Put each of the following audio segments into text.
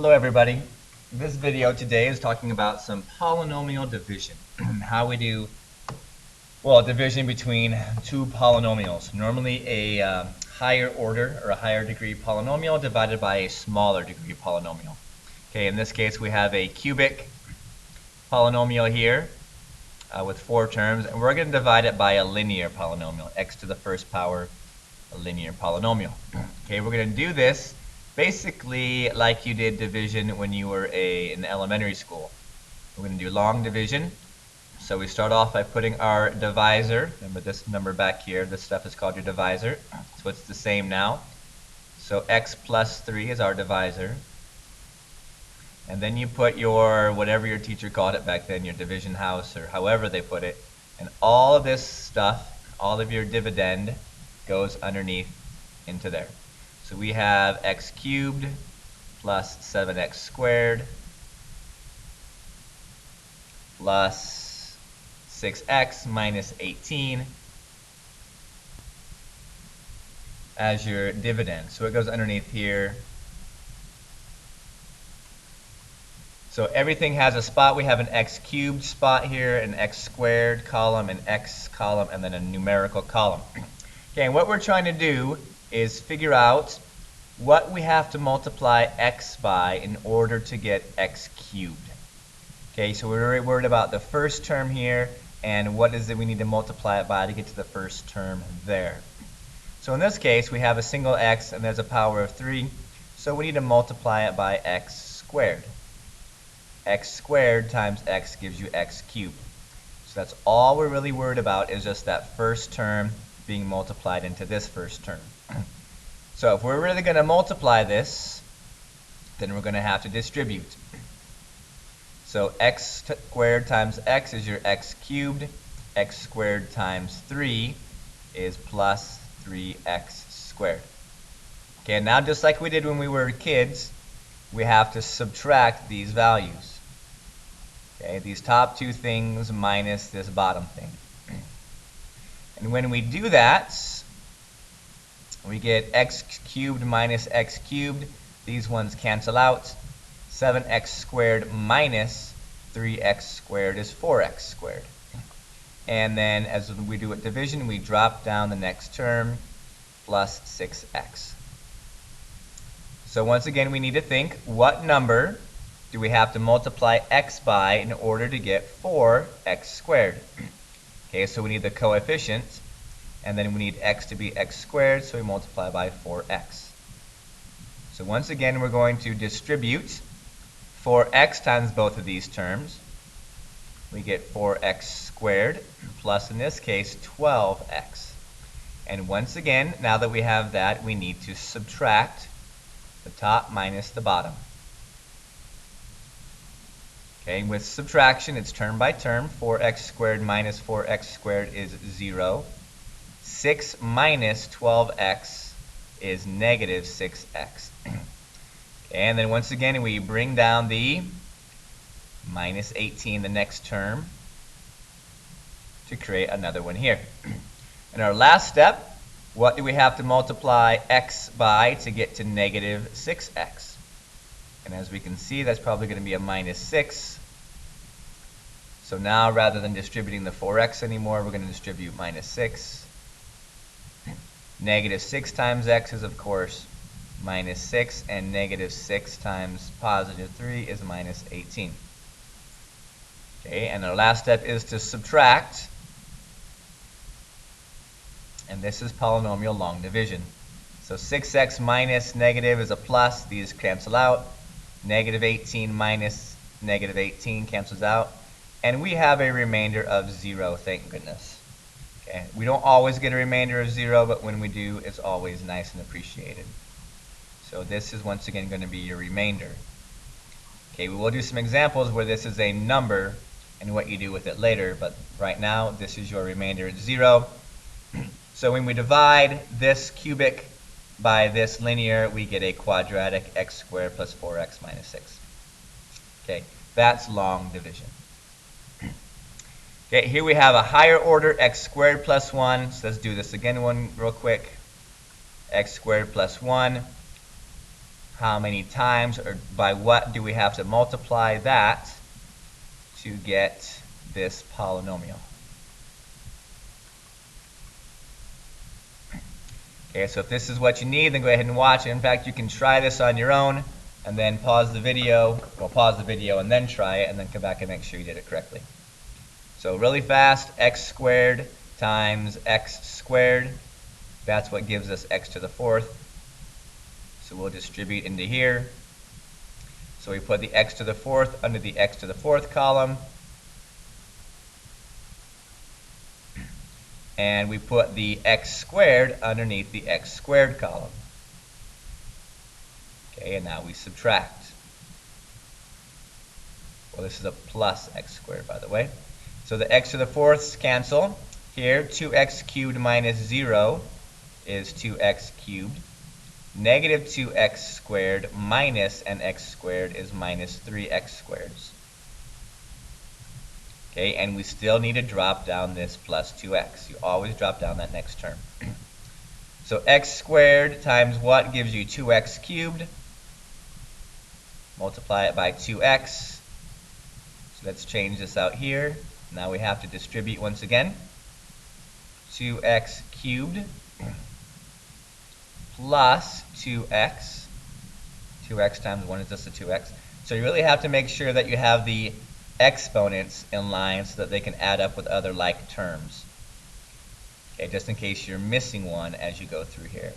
Hello everybody. This video today is talking about some polynomial division. How we do, well, division between two polynomials. Normally a higher order or a higher degree polynomial divided by a smaller degree polynomial. Okay, in this case we have a cubic polynomial here with 4 terms, and we're going to divide it by a linear polynomial, x to the first power, a linear polynomial. Okay, we're going to do this basically like you did division when you were in elementary school. We're going to do long division. So we start off by putting our divisor. Remember this number back here, this stuff is called your divisor. So it's the same now. So x plus 3 is our divisor. And then you put your, whatever your teacher called it back then, your division house or however they put it. And all of this stuff, all of your dividend goes underneath into there. So we have x cubed plus 7x squared plus 6x minus 18 as your dividend. So it goes underneath here. So everything has a spot. We have an x cubed spot here, an x squared column, an x column, and then a numerical column. Okay, and what we're trying to do is figure out what we have to multiply x by in order to get x cubed. Okay, so we're very worried about the first term here and what is it we need to multiply it by to get to the first term there. So in this case we have a single x and there's a power of 3, so we need to multiply it by x squared. X squared times x gives you x cubed. So that's all we're really worried about, is just that first term being multiplied into this first term. So if we're really going to multiply this, then we're going to have to distribute. So x squared times x is your x cubed. X squared times 3 is plus 3x squared. Okay, and now just like we did when we were kids, we have to subtract these values. Okay, these top two things minus this bottom thing. And when we do that, we get x cubed minus x cubed. These ones cancel out. 7x squared minus 3x squared is 4x squared. And then as we do with division, we drop down the next term, plus 6x. So once again, we need to think, what number do we have to multiply x by in order to get 4x squared? Okay, so we need the coefficient. And then we need x to be x squared, so we multiply by 4x. So once again, we're going to distribute 4x times both of these terms. We get 4x squared, plus in this case 12x. And once again, now that we have that, we need to subtract the top minus the bottom. Okay, with subtraction, it's term by term. 4x squared minus 4x squared is 0. 6 minus 12x is negative 6x. Okay, and then once again we bring down the minus 18, the next term, to create another one here. In our last step, what do we have to multiply x by to get to negative 6x? And as we can see, that's probably going to be a minus 6. So now rather than distributing the 4x anymore, we're going to distribute minus 6. Negative 6 times x is, of course, minus 6, and negative 6 times positive 3 is minus 18. Okay, and our last step is to subtract, and this is polynomial long division. So 6x minus negative is a plus, these cancel out. Negative 18 minus negative 18 cancels out, and we have a remainder of 0, thank goodness. Okay. We don't always get a remainder of 0, but when we do, it's always nice and appreciated. So this is once again going to be your remainder. Okay, we will do some examples where this is a number and what you do with it later, but right now this is your remainder at 0. So when we divide this cubic by this linear, we get a quadratic x squared plus 4x minus 6. Okay, that's long division. Okay, here we have a higher order x squared plus 1. So let's do this again real quick. X squared plus 1. how many times or by what do we have to multiply that to get this polynomial. Okay, so if this is what you need, then go ahead and watch it. In fact, you can try this on your own and then pause the video. Well, pause the video and then try it and then come back and make sure you did it correctly. So really fast, x squared times x squared. That's what gives us x to the fourth. So we'll distribute into here. So we put the x to the fourth under the x to the fourth column. And we put the x squared underneath the x squared column. Okay, and now we subtract. Well, this is a plus x squared, by the way. So the x to the fourths cancel. Here, 2x cubed minus 0 is 2x cubed. Negative 2x squared minus an x squared is minus 3x squareds. Okay, and we still need to drop down this plus 2x. You always drop down that next term. So x squared times what gives you 2x cubed? Multiply it by 2x. So let's change this out here. Now we have to distribute once again. 2x cubed plus 2x. 2x times 1 is just a 2x. So you really have to make sure that you have the exponents in line so that they can add up with other like terms. Okay, just in case you're missing one as you go through here.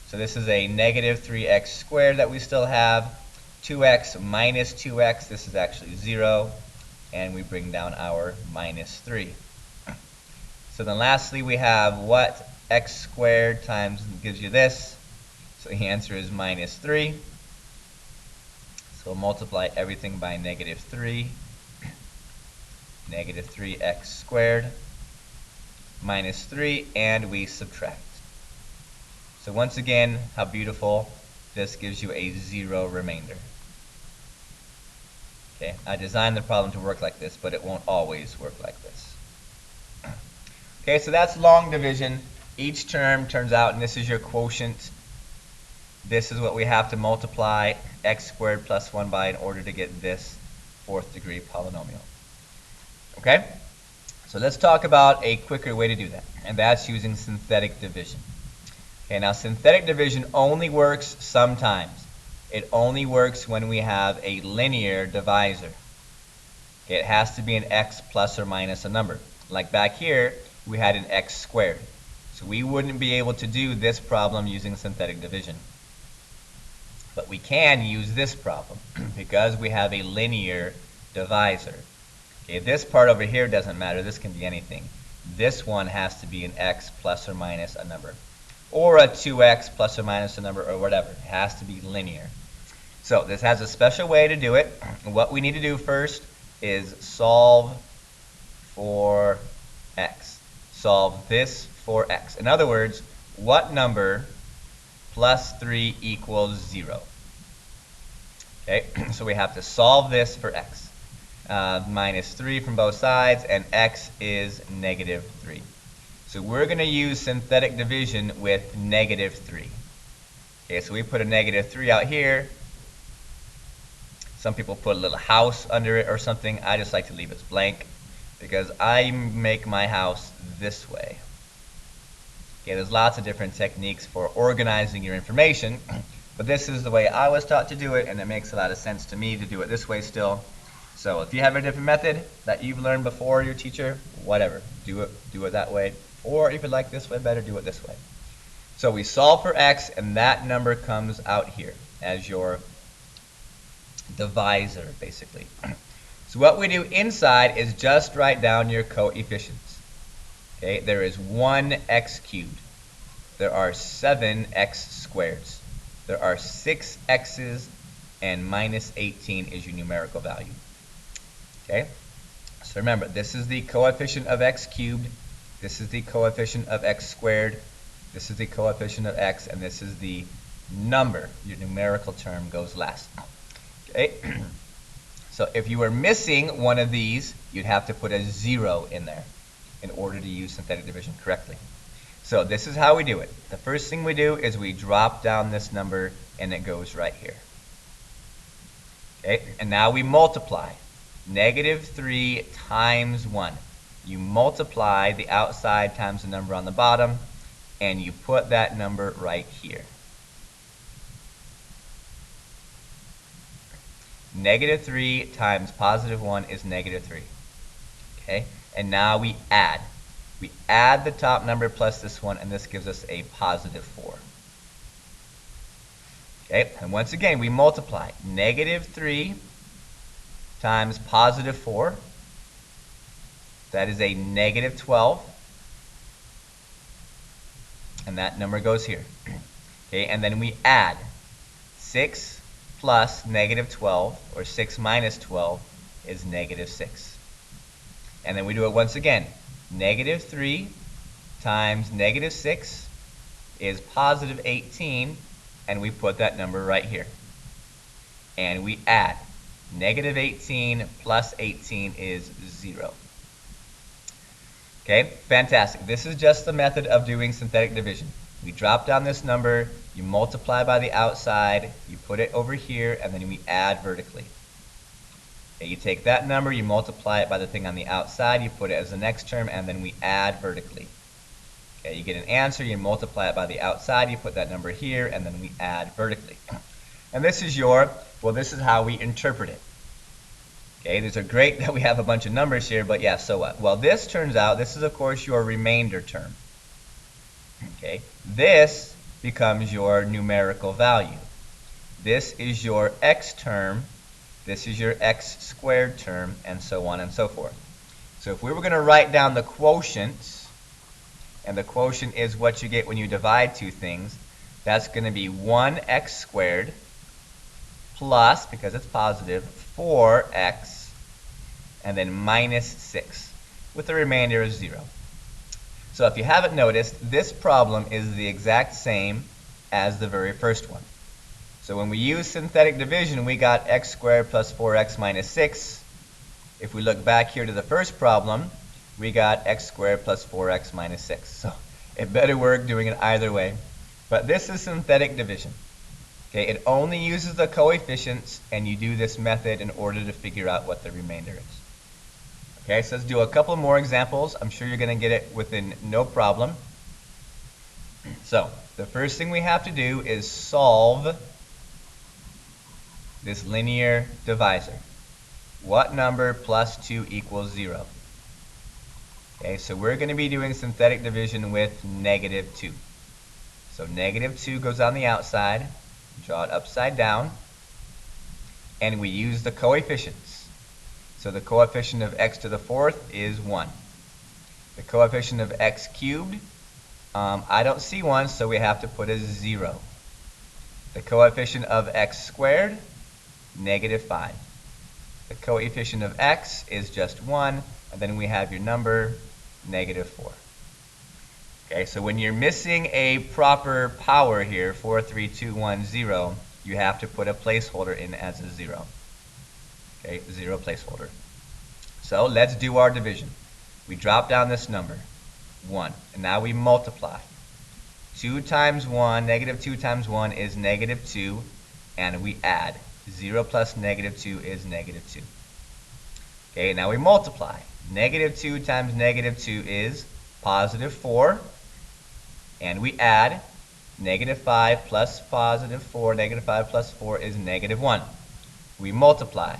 So this is a negative 3x squared that we still have. 2x minus 2x, this is actually 0. And we bring down our minus 3. So then lastly we have what x squared times gives you this. So the answer is minus 3. So we'll multiply everything by negative 3. Negative 3x squared minus 3, and we subtract. So once again, how beautiful. This gives you a 0 remainder. Okay, I designed the problem to work like this, but it won't always work like this. Okay, so that's long division. Each term turns out, and this is your quotient. This is what we have to multiply x squared plus 1 by in order to get this fourth degree polynomial. Okay, so let's talk about a quicker way to do that, and that's using synthetic division. Okay, now synthetic division only works sometimes. It only works when we have a linear divisor. Okay, it has to be an x plus or minus a number. Like back here, we had an x squared. So we wouldn't be able to do this problem using synthetic division. But we can use this problem because we have a linear divisor. Okay, this part over here doesn't matter. This can be anything. This one has to be an x plus or minus a number. Or a 2x plus or minus a number or whatever. It has to be linear. So this has a special way to do it. What we need to do first is solve for x. Solve this for x. In other words, what number plus 3 equals 0? Okay, so we have to solve this for x. Minus 3 from both sides, and x is negative 3. So we're going to use synthetic division with negative 3. Okay, so we put a negative 3 out here. Some people put a little house under it or something. I just like to leave it blank because I make my house this way. Okay, there's lots of different techniques for organizing your information, but this is the way I was taught to do it, and it makes a lot of sense to me to do it this way still. So if you have a different method that you've learned before your teacher, whatever, do it that way. Or if you like this way better, do it this way. So we solve for x, and that number comes out here as your divisor, basically. So what we do inside is just write down your coefficients. Okay, there is 1x cubed. There are 7x squareds. There are 6 x's, and minus 18 is your numerical value. Okay, so remember, this is the coefficient of x cubed, this is the coefficient of x squared, this is the coefficient of x, and this is the number. Your numerical term goes last. Okay, so if you were missing one of these, you'd have to put a 0 in there in order to use synthetic division correctly. So this is how we do it. The first thing we do is we drop down this number and it goes right here. Okay, and now we multiply. -3 times 1. You multiply the outside times the number on the bottom, and you put that number right here. -3 times +1 is -3. Okay, and now we add. We add the top number plus this one, and this gives us a +4. Okay, and once again, we multiply. -3 times +4. That is a -12. And that number goes here. Okay, and then we add 6 plus -12, or 6 minus 12, is -6. And then we do it once again. -3 times -6 is +18, and we put that number right here. And we add. -18 plus 18 is 0. Okay, fantastic. This is just the method of doing synthetic division. We drop down this number, you multiply by the outside, you put it over here, and then we add vertically. Okay, you take that number, you multiply it by the thing on the outside, you put it as the next term, and then we add vertically. Okay, you get an answer, you multiply it by the outside, you put that number here, and then we add vertically. And this is this is how we interpret it. Okay, these are great that we have a bunch of numbers here, but yeah, so what? Well, this turns out, this is of course your remainder term. Okay, this becomes your numerical value. This is your x term, this is your x squared term, and so on and so forth. So if we were going to write down the quotients, and the quotient is what you get when you divide two things, that's going to be 1x squared plus, because it's positive, 4x, and then -6, with the remainder of 0. So if you haven't noticed, this problem is the exact same as the very first one. So when we use synthetic division, we got x squared plus 4x minus 6. If we look back here to the first problem, we got x squared plus 4x minus 6. So it better work doing it either way. But this is synthetic division. Okay, it only uses the coefficients, and you do this method in order to figure out what the remainder is. Okay, so let's do a couple more examples. I'm sure you're going to get it within no problem. So the first thing we have to do is solve this linear divisor. What number plus 2 equals 0? Okay, so we're going to be doing synthetic division with -2. So -2 goes on the outside. Draw it upside down, and we use the coefficients. So the coefficient of x to the 4th is 1. The coefficient of x cubed, I don't see one, so we have to put a 0. The coefficient of x squared, -5. The coefficient of x is just 1, and then we have your number, -4. Okay, so when you're missing a proper power here, 4, 3, 2, 1, 0, you have to put a placeholder in as a 0. Okay, 0 placeholder. So let's do our division. We drop down this number, 1, and now we multiply. 2 times 1, -2 times 1 is -2, and we add. 0 plus -2 is -2. Okay, now we multiply. -2 times -2 is +4. And we add. -5 plus +4, -5 plus 4 is -1. We multiply.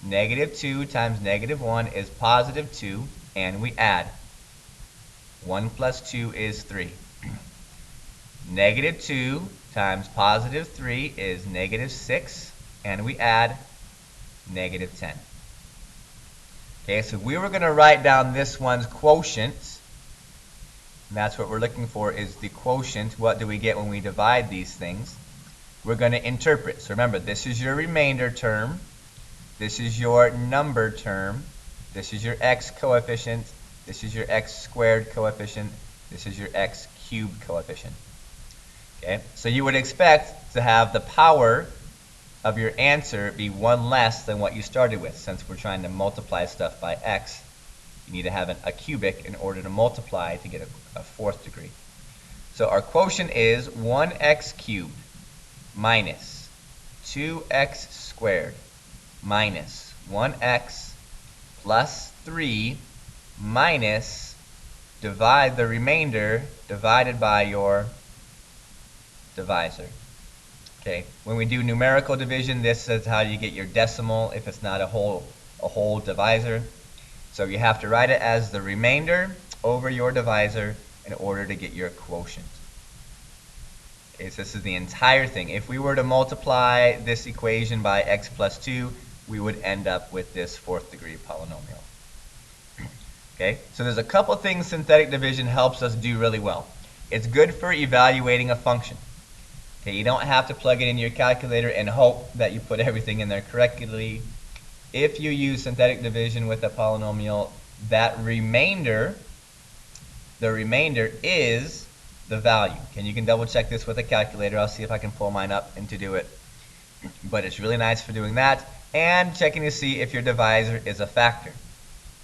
-2 times -1 is +2, and we add. 1 plus 2 is 3. -2 times +3 is -6, and we add -10. Okay, so we were going to write down this one's quotient. And that's what we're looking for, is the quotient. What do we get when we divide these things? We're going to interpret. So remember, this is your remainder term. This is your number term. This is your x coefficient. This is your x squared coefficient. This is your x cubed coefficient. Okay, so you would expect to have the power of your answer be 1 less than what you started with, since we're trying to multiply stuff by x. You need to have a cubic in order to multiply to get a fourth degree. So our quotient is 1x cubed minus 2x squared minus 1x plus 3 minus, divide the remainder divided by your divisor. Okay, when we do numerical division, this is how you get your decimal if it's not a whole divisor. So you have to write it as the remainder over your divisor in order to get your quotient. Okay, so this is the entire thing. If we were to multiply this equation by x plus 2, we would end up with this fourth degree polynomial. Okay, so there's a couple things synthetic division helps us do really well. It's good for evaluating a function. Okay, you don't have to plug it in your calculator and hope that you put everything in there correctly. If you use synthetic division with a polynomial, that remainder, the remainder is the value. And you can double check this with a calculator. I'll see if I can pull mine up and to do it. But it's really nice for doing that and checking to see if your divisor is a factor.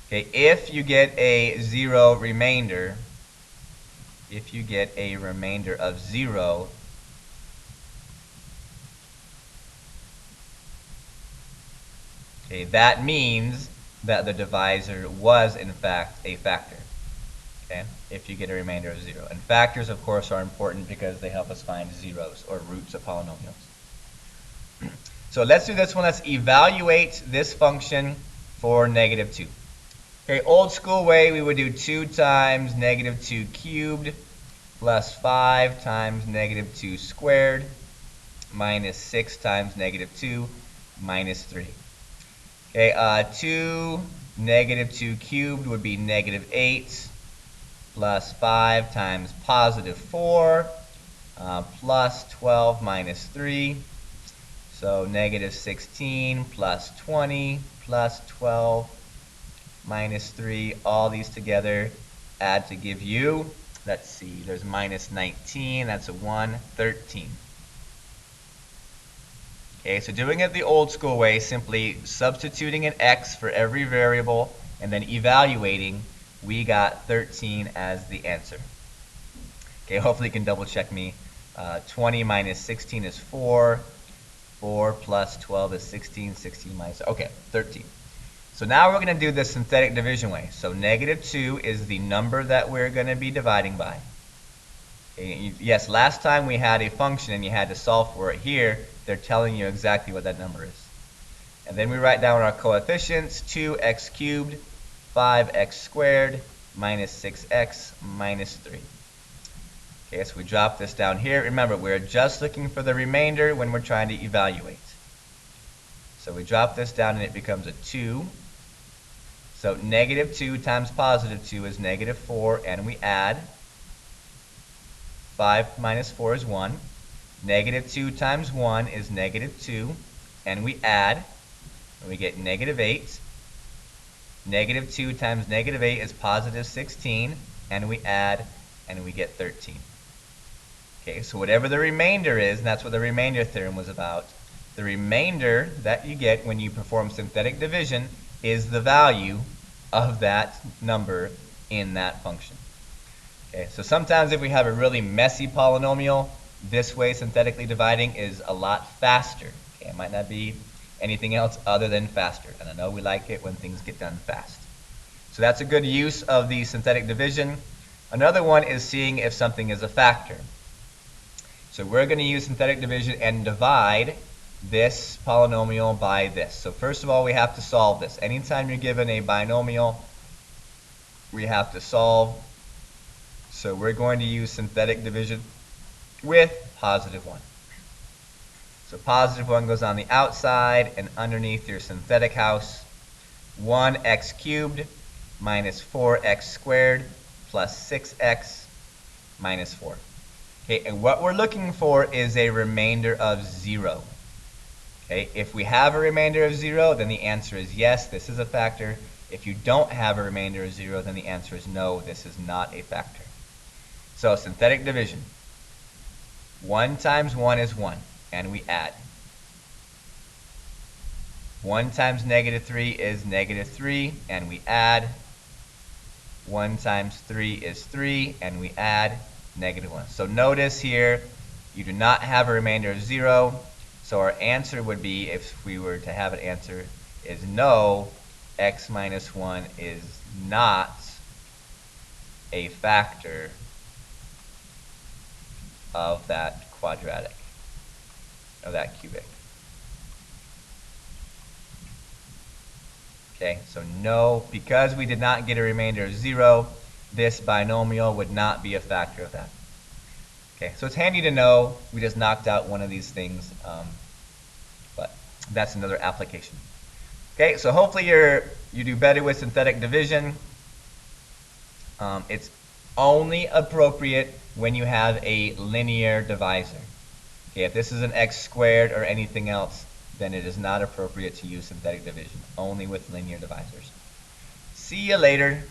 Okay, if you get a zero remainder, if you get a remainder of 0, okay, that means that the divisor was in fact a factor. Okay, if you get a remainder of 0. And factors, of course, are important because they help us find zeros or roots of polynomials. So let's do this one. Let's evaluate this function for negative 2. Okay, old school way, we would do 2 times negative 2 cubed plus 5 times negative 2 squared minus 6 times negative 2 minus 3. Okay, 2 negative 2 cubed would be negative 8 plus 5 times positive 4 plus 12 minus 3. So negative 16 plus 20 plus 12 minus 3. All these together add to give you, let's see, there's minus 19. That's a 1, 13. Okay, so doing it the old school way, simply substituting an x for every variable and then evaluating, we got 13 as the answer. Okay, hopefully you can double check me. 20 minus 16 is 4. 4 plus 12 is 16. 16 minus, okay, 13. So now we're going to do the synthetic division way. So negative 2 is the number that we're going to be dividing by. Okay, yes, last time we had a function and you had to solve for it. Here, they're telling you exactly what that number is. And then we write down our coefficients, 2x cubed, 5x squared, minus 6x, minus 3. Okay, so we drop this down here. Remember, we're just looking for the remainder when we're trying to evaluate. So we drop this down and it becomes a 2. So negative 2 times positive 2 is negative 4, and we add. 5 minus 4 is 1. Negative 2 times 1 is negative 2, and we add, and we get negative 8. Negative 2 times negative 8 is positive 16, and we add, and we get 13. Okay, so whatever the remainder is, and that's what the remainder theorem was about, the remainder that you get when you perform synthetic division is the value of that number in that function. Okay, so sometimes if we have a really messy polynomial, this way synthetically dividing is a lot faster. Okay, it might not be anything else other than faster, and I know we like it when things get done fast. So that's a good use of the synthetic division. Another one is seeing if something is a factor. So we're going to use synthetic division and divide this polynomial by this. So first of all, we have to solve this. Anytime you're given a binomial, we have to solve. So we're going to use synthetic division with positive 1. So positive 1 goes on the outside, and underneath your synthetic house, 1x cubed minus 4x squared plus 6x minus 4. Okay, and what we're looking for is a remainder of 0. Okay, if we have a remainder of 0, then the answer is yes, this is a factor. If you don't have a remainder of 0, then the answer is no, this is not a factor. So synthetic division. 1 times 1 is 1, and we add. 1 times negative 3 is negative 3, and we add. 1 times 3 is 3, and we add -1. So notice here, you do not have a remainder of 0, so our answer would be, if we were to have an answer, is no, x minus 1 is not a factor of that quadratic, of that cubic. Okay, so no, because we did not get a remainder of 0, this binomial would not be a factor of that. Okay, so it's handy to know. We just knocked out one of these things, but that's another application. Okay, so hopefully you do better with synthetic division. It's only appropriate when you have a linear divisor. Okay, if this is an x squared or anything else, then it is not appropriate to use synthetic division, only with linear divisors. See you later.